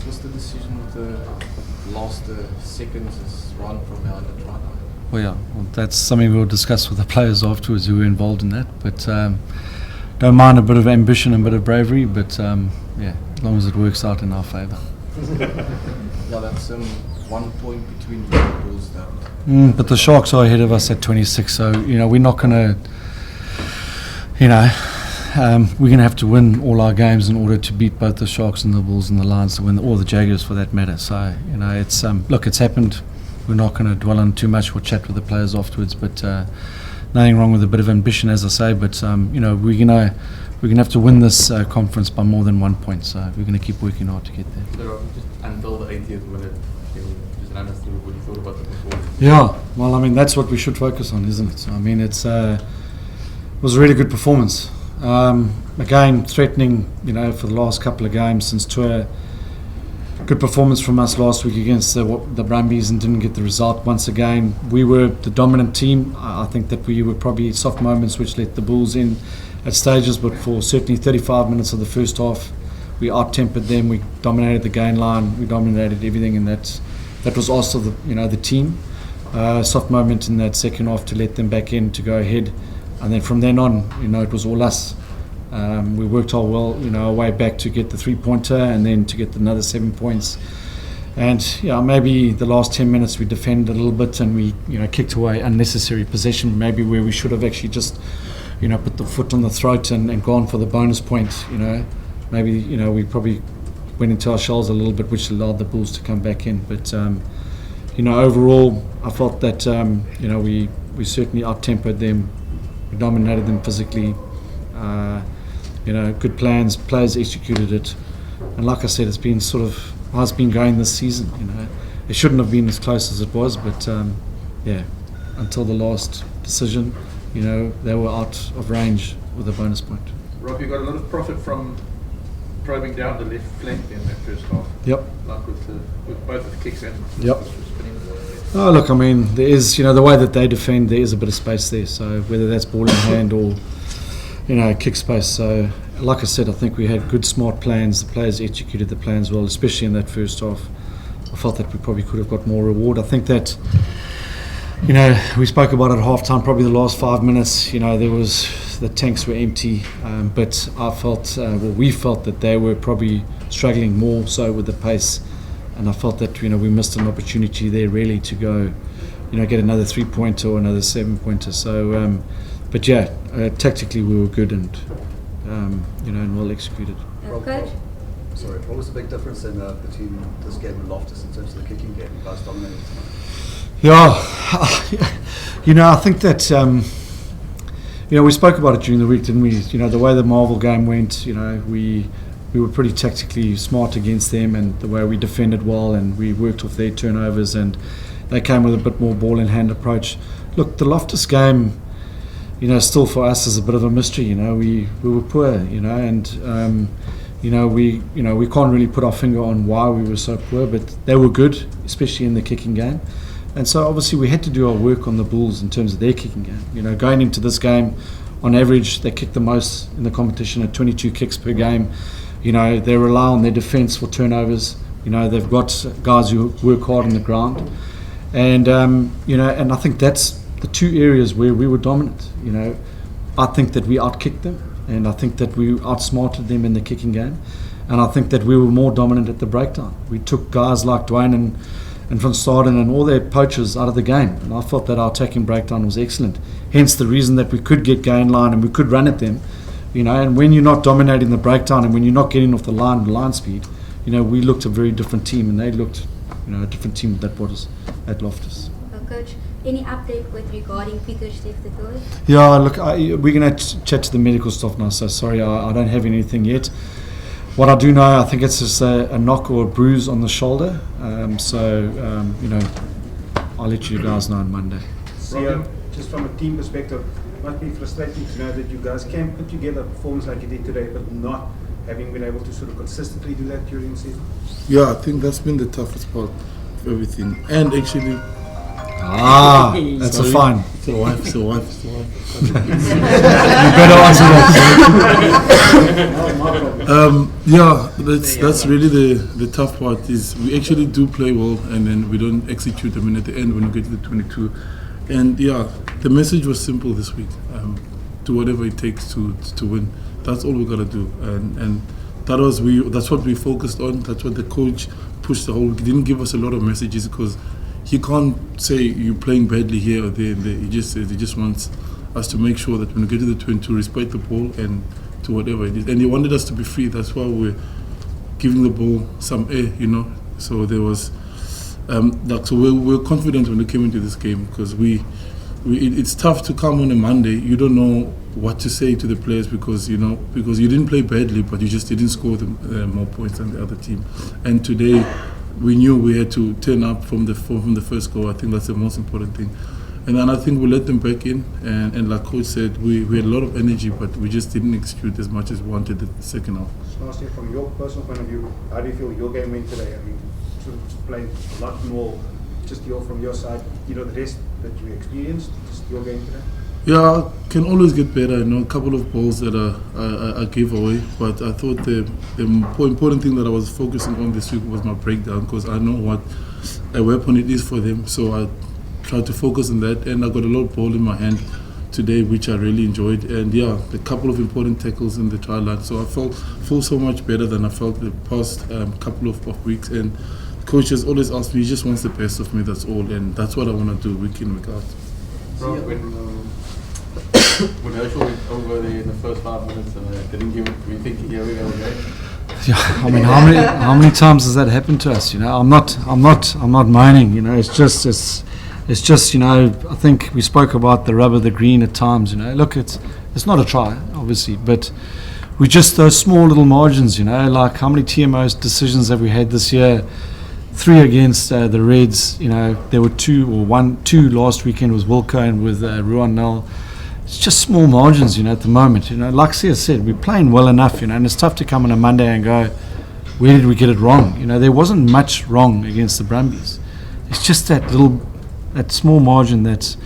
Just the decision with the last seconds is run from behind the try line. Well, that's something we'll discuss with the players afterwards who were involved in that. But don't mind a bit of ambition and a bit of bravery, but as long as it works out in our favour. Yeah, that's 1 point between the Bulls now. But the Sharks are ahead of us at 26, so we're not going to, we're going to have to win all our games in order to beat both the Sharks and the Bulls and the Lions to win, or the Jaguars for that matter. So it's look, it's happened. We're not going to dwell on too much. We'll chat with the players afterwards, but nothing wrong with a bit of ambition, as I say. But we're gonna have to win this conference by more than 1 point. So we're going to keep working hard to get there. So just until the 80th minute, can you just run us through what you thought about the performance? Yeah, well, that's what we should focus on, isn't it? So it was a really good performance. Again, threatening, for the last couple of games since tour. Good performance from us last week against the Brumbies and didn't get the result. Once again, we were the dominant team. I think that we were probably soft moments which let the Bulls in at stages, but for certainly 35 minutes of the first half, we out-tempered them. We dominated the gain line. We dominated everything, and that was also the team. Soft moment in that second half to let them back in to go ahead, and then from then on, it was all us. We worked our way back to get the 3-pointer and then to get another 7 points. And maybe the last 10 minutes we defended a little bit and we kicked away unnecessary possession, maybe where we should have actually just put the foot on the throat and gone for the bonus point. Maybe we probably went into our shells a little bit, which allowed the Bulls to come back in. But overall, I felt that we certainly out-tempered them, we dominated them physically. Good plans, players executed it, and like I said, it's been how it's been going this season. It shouldn't have been as close as it was, but until the last decision, they were out of range with a bonus point. Rob, you got a lot of profit from probing down the left flank in that first half. Yep. Like with both the kicks and yep. spinning the ball. Oh, look, there is, the way that they defend, there is a bit of space there. So whether that's ball in hand or kick space. So, like I said, I think we had good, smart plans. The players executed the plans well, especially in that first half. I felt that we probably could have got more reward. I think that, we spoke about it at half-time, probably the last 5 minutes, the tanks were empty, but I felt, we felt that they were probably struggling more so with the pace, and I felt that, we missed an opportunity there really to go, get another 3-pointer or another 7-pointer. So, but tactically we were good and well executed. Coach? Sorry, what was the big difference between this game and Loftus in terms of the kicking game? You guys dominated tonight. I think that we spoke about it during the week, didn't we? The way the Marvel game went, we were pretty tactically smart against them, and the way we defended well, and we worked off their turnovers, and they came with a bit more ball in hand approach. Look, the Loftus game, still for us is a bit of a mystery. We were poor, and we can't really put our finger on why we were so poor, but they were good, especially in the kicking game. And so obviously we had to do our work on the Bulls in terms of their kicking game. Going into this game, on average, they kick the most in the competition at 22 kicks per game. They rely on their defence for turnovers. They've got guys who work hard on the ground, and and I think that's the two areas where we were dominant. I think that we outkicked them, and I think that we outsmarted them in the kicking game, and I think that we were more dominant at the breakdown. We took guys like Dwayne and Van Staden and all their poachers out of the game, and I thought that our attacking breakdown was excellent. Hence the reason that we could get gain line and we could run at them. And when you're not dominating the breakdown and when you're not getting off the line speed, we looked a very different team, and they looked, a different team that was at Loftus. Coach, any update with regarding Peter Stefan? Yeah, look, we're going to chat to the medical staff now, so sorry, I don't have anything yet. What I do know, I think it's just a knock or a bruise on the shoulder. I'll let you guys know on Monday. So, just from a team perspective, it must be frustrating to know that you guys can put together a performance like you did today, but not having been able to sort of consistently do that during the season. Yeah, I think that's been the toughest part of everything. And actually, Ah, that's a fine. It's a wife. You better answer that. Yeah, that's really the tough part. Is we actually do play well, and then we don't execute them. And at the end, when we get to the 22, and yeah, the message was simple this week: do whatever it takes to win. That's all we gotta do, and that's what we focused on. That's what the coach pushed the whole week. He didn't give us a lot of messages because he can't say you're playing badly here or there. He just wants us to make sure that when we get to the 22, respect the ball and to whatever it is. And he wanted us to be free. That's why we're giving the ball some air, So there was, so we're confident when we came into this game because it's tough to come on a Monday. You don't know what to say to the players because you didn't play badly, but you just didn't score more points than the other team. And today, we knew we had to turn up from the first goal. I think that's the most important thing. And then I think we let them back in, and like Coach said, we had a lot of energy, but we just didn't execute as much as we wanted in the second half. So lastly, from your personal point of view, how do you feel your game went today? I mean, sort of playing a lot more, just from your side, the rest that you experienced, just your game today? Yeah, can always get better. A couple of balls that I gave away, but I thought the more important thing that I was focusing on this week was my breakdown because I know what a weapon it is for them. So I tried to focus on that, and I got a lot of ball in my hand today, which I really enjoyed. And yeah, a couple of important tackles in the try line. So I felt so much better than I felt the past couple of weeks. And coach has always asked me, he just wants the best of me. That's all, and that's what I want to do week in, week out. Bro, when Herschel went over there in the first 5 minutes and didn't give it, we think here we go again. Yeah, I mean, how many times has that happened to us? I'm not moaning. It's just. I think we spoke about the rubber, the green at times. Look, it's not a try, obviously, but we just those small little margins. Like how many TMOs decisions have we had this year? 3 against the Reds. There were 2 last weekend was Wilco and with Ruan Nel. It's just small margins, at the moment. Like Sia said, we're playing well enough, and it's tough to come on a Monday and go, where did we get it wrong? There wasn't much wrong against the Brumbies. It's just that small margin that's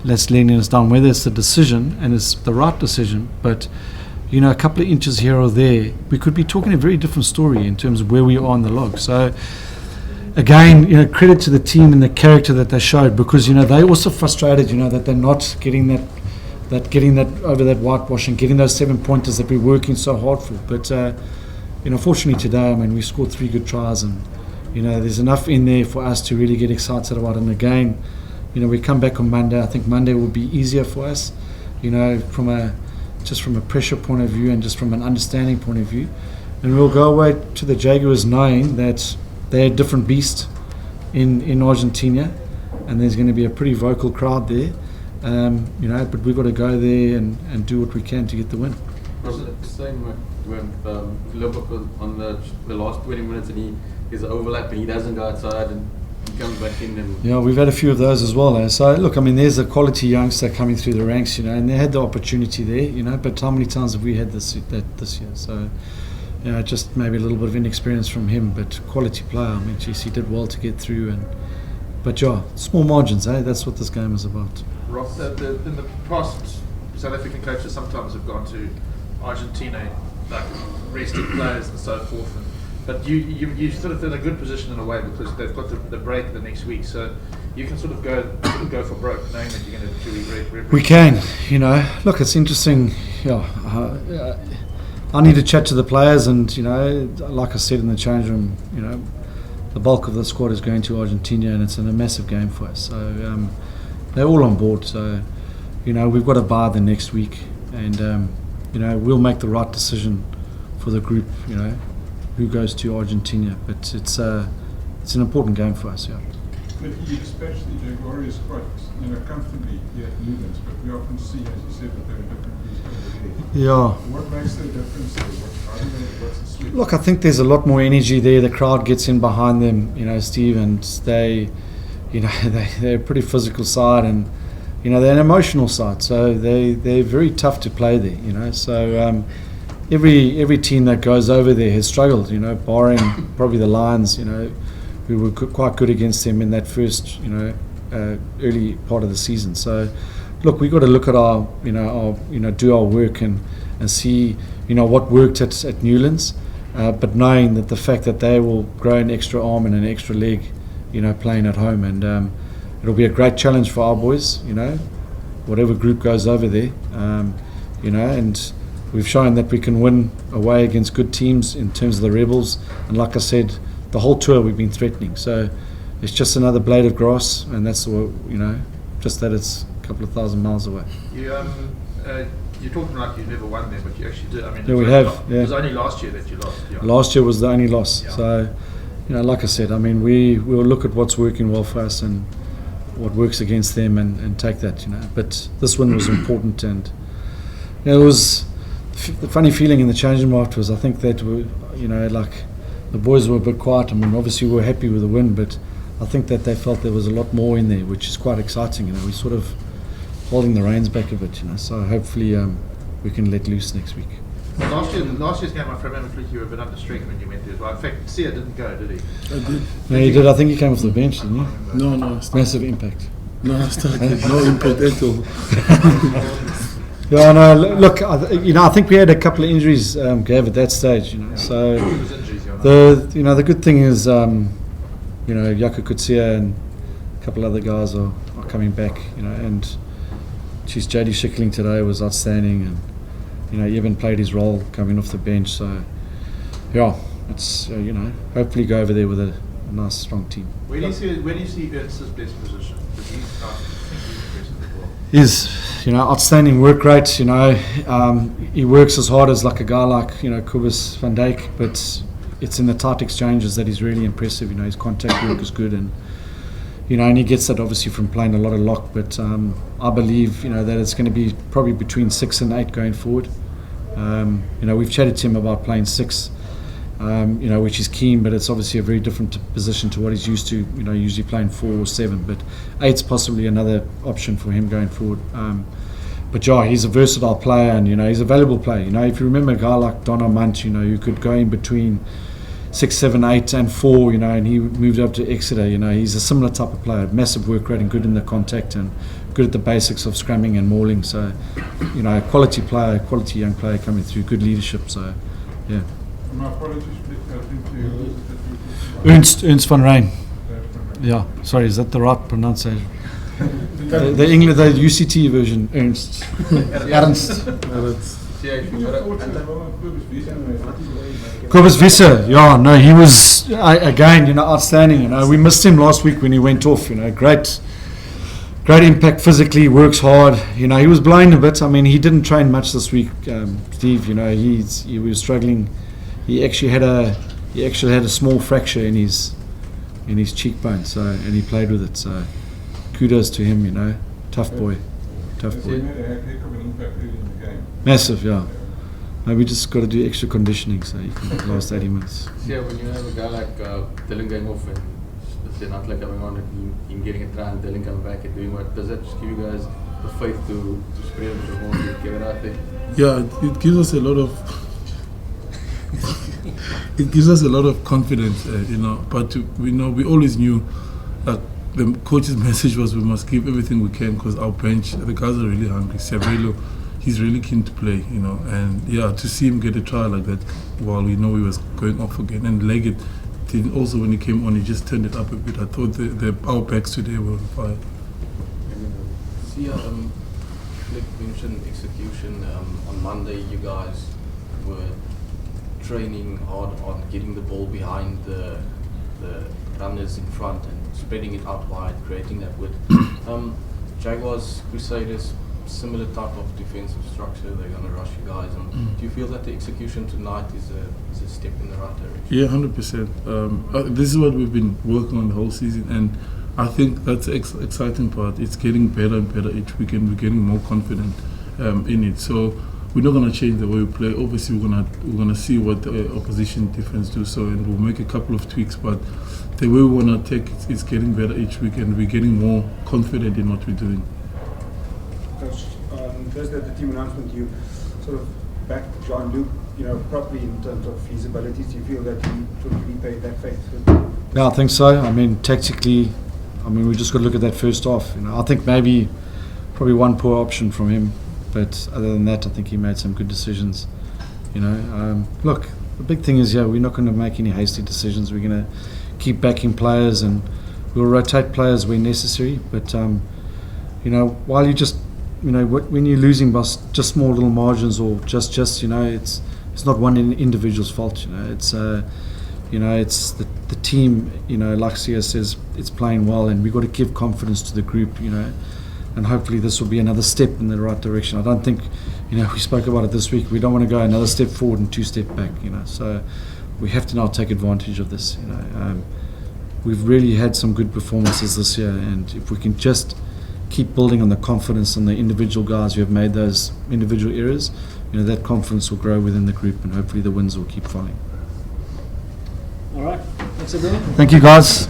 letting us down, whether it's the decision, and it's the right decision, but, a couple of inches here or there, we could be talking a very different story in terms of where we are on the log. So, again, credit to the team and the character that they showed because, they also frustrated, that they're not getting that over that whitewash and getting those 7-pointers that we're working so hard for. But, fortunately today, we scored 3 good tries and, there's enough in there for us to really get excited about it. And again, we come back on Monday. I think Monday will be easier for us, from a pressure point of view and just from an understanding point of view. And we'll go away to the Jaguars knowing that they're a different beast in Argentina, and there's going to be a pretty vocal crowd there. But we've got to go there and do what we can to get the win. Was it the same with Liverpool on the last 20 minutes and he's an overlap and he doesn't go outside and he comes back in? And yeah, we've had a few of those as well. So, look, there's a quality youngster coming through the ranks, and they had the opportunity there, but how many times have we had this year? So, just maybe a little bit of inexperience from him, but quality player. He did well to get through. But small margins, that's what this game is about. Rob, in the past, South African coaches sometimes have gone to Argentina, like rested players and so forth. But you sort of in a good position in a way because they've got the break the next week, so you can sort of go for broke, knowing that you're going to do break. We can, Look, it's interesting. I need to chat to the players, and like I said in the change room, the bulk of the squad is going to Argentina, and it's a massive game for us. So they're all on board. So we've got to buy the next week, and we'll make the right decision for the group. Who goes to Argentina, but it's an important game for us. Yeah. But you dispatched the Jaguars quite comfortably here at Newlands, but we often see, as you said, that they're a different beast over there. Yeah. What makes the difference there? What's the sweet? Look, I think there's a lot more energy there. The crowd gets in behind them, Steve, and they're a pretty physical side, and they're an emotional side. So they're very tough to play there. So every team that goes over there has struggled. Barring probably the Lions. We were quite good against them in that first early part of the season. So, look, we've got to look at our do our work and see what worked at Newlands, but knowing that the fact that they will grow an extra arm and an extra leg, playing at home, and it'll be a great challenge for our boys, whatever group goes over there, and we've shown that we can win away against good teams in terms of the Rebels, and like I said, the whole tour we've been threatening. So it's just another blade of grass, and that's just that it's a couple of thousand miles away. You're talking like you've never won there, but you actually did. I mean, Yeah, we have. It was only last year that you lost. Yeah. Last year was the only loss. Yeah. So, like I said, I mean, we'll look at what's working well for us and what works against them and take that, But this one was important, and it was the funny feeling in the changing room afterwards. I think that like the boys were a bit quiet. I mean, obviously we were happy with the win, but I think that they felt there was a lot more in there, which is quite exciting. We're sort of holding the reins back a bit, So hopefully we can let loose next week. Last year's game, I remember you were a bit under strength when you went there as well. In fact, Sia didn't go, did he? I did. No, he did. I think he came off the bench, didn't he? No, Massive impact. no, I started. No impact at all. Yeah, no. Look, I think we had a couple of injuries, Gav, at that stage. So It was injuries, the good thing is, Yako Kutsia and a couple other guys are coming back. And geez, JD Schickling today was outstanding, and he even played his role coming off the bench. So yeah, it's hopefully go over there with a nice strong team. Where do you see Ernst's best position? Because I think he's impressive as well. Is outstanding work rate. He works as hard as like a guy like Kobus van Dijk, but it's in the tight exchanges that he's really impressive. His contact work is good, and and he gets that obviously from playing a lot of lock. But I believe that it's going to be probably between 6 and 8 going forward. We've chatted to him about playing 6, which is keen, but it's obviously a very different position to what he's used to. Usually playing 4 or 7, but 8's possibly another option for him going forward. But yeah, he's a versatile player, and he's a valuable player. If you remember a guy like Don Armand, who could go in between 6, 7, 8 and 4, and he moved up to Exeter. He's a similar type of player, massive work rate and good in the contact and good at the basics of scrumming and mauling. So, quality player, quality young player coming through, good leadership. So, yeah. My apologies, I think to Ernst van Rijn. Yeah, sorry, is that the right pronunciation? the English, the UCT version, Ernst. Ernst. Yeah, if you got Kobus Visser, yeah, no, he was again, outstanding. We missed him last week when he went off. Great impact physically, works hard. He was blind a bit. I mean, he didn't train much this week, Steve. He was struggling. He actually had a small fracture in his cheekbone. So, and he played with it. So, kudos to him. Tough boy. he made a heck of an impact early in the game. Massive, yeah. We just got to do extra conditioning so you can last 80 minutes. Yeah, when you have a guy like Dylan going off and they're not like coming on and him getting a try and Dylan coming back and doing what, does that just give you guys the faith to spread it more and get it out there? Yeah, it gives us a lot of it gives us a lot of confidence, But we always knew that the coach's message was we must give everything we can because our bench, the guys are really hungry. Cervelo, he's really keen to play, and to see him get a try like that while we know he was going off again. And Leggett, also when he came on, he just turned it up a bit. I thought our backs today were on fire. See, Fleck mentioned execution. On Monday, you guys were training hard on getting the ball behind the runners in front and spreading it out wide, creating that width. Jaguars, Crusaders, similar type of defensive structure. They're going to rush you guys. Do you feel that the execution tonight is a step in the right direction? Yeah, 100%. This is what we've been working on the whole season, and I think that's the exciting part. It's getting better and better each week, and we're getting more confident in it. So we're not going to change the way we play. Obviously, we're gonna see what the opposition defense do. So, and we'll make a couple of tweaks, but the way we want to take it is getting better each week, and we're getting more confident in what we're doing. Coach, Thursday at the team announcement, you sort of backed Jean-Luc, properly in terms of his abilities. Do you feel that he sort of repaid that faith? Yeah, I think so. I mean, tactically, I mean, we just got to look at that first half. I think probably one poor option from him, but other than that, I think he made some good decisions. Look, the big thing is, we're not going to make any hasty decisions. We're going to keep backing players, and we'll rotate players where necessary. But while you just, when you're losing by just small little margins or just it's not one individual's fault. It's it's the team. Like Sia says, it's playing well, and we've got to give confidence to the group. And hopefully this will be another step in the right direction. I don't think, we spoke about it this week. We don't want to go another step forward and 2 steps back. So we have to now take advantage of this. We've really had some good performances this year, and if we can just keep building on the confidence on the individual guys who have made those individual errors, that confidence will grow within the group, and hopefully the wins will keep following. All right. Thanks, everyone. Thank you, guys.